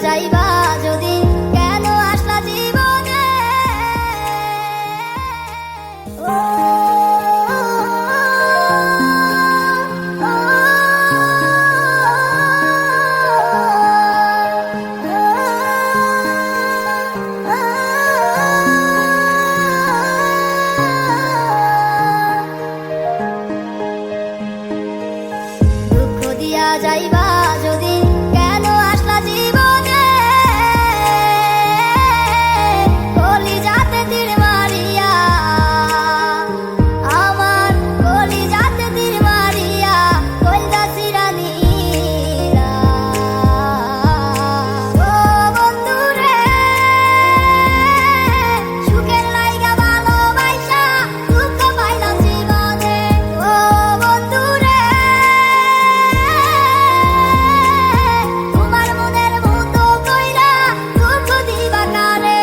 যাইবা যদি কেন আসলা জীবনে দুঃখ দিয়া যাইবা যদি কেন আসলা জীবনে কলিজাতে তীর মারিয়া আমার কলিজাতে তীর মারিয়া কইলা চিরানিরা ও বন্ধুরে সুখের লাইগা ভালোবাসা দুঃখ পাইলাম জীবনে ও বন্ধুরে তোমার মনের মতো কইরা দুঃখ দিবা কারে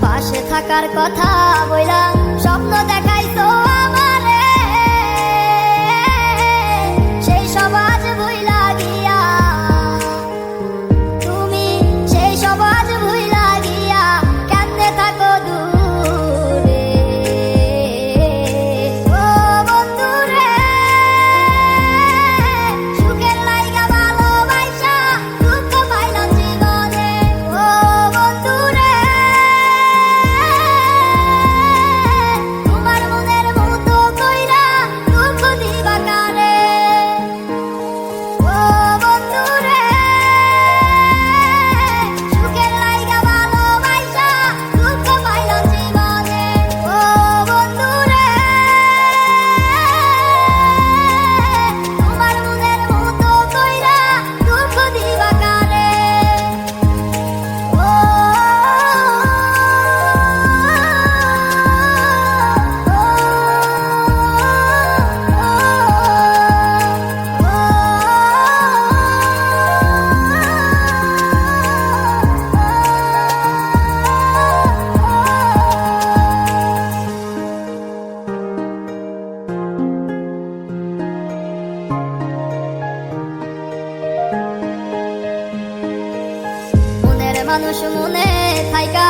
পাশে থাকার কথা বইলা স্বপ্ন দেখাইছো আমারে সেই সব আজ ভুইলা গিয়া তুমি সেই সব আজ ভুইলা গিয়া কেমনে থাকো দূরে ও বন্ধুরে সুখের লাইগা ভালোবাসা দুঃখ পাইলাম জীবনে ও বন্ধুরে তোমার মনের মতো কইরা দুঃখ দিবা কারে ও বন্ধুরে সুখের লাইগা ভালোবাসা দুঃখ পাইলাম জীবনে ও বন্ধুরে তোমার মনের মতো কইরা দুঃখ দিবা কারে মনের মানুষ মনে থাইকা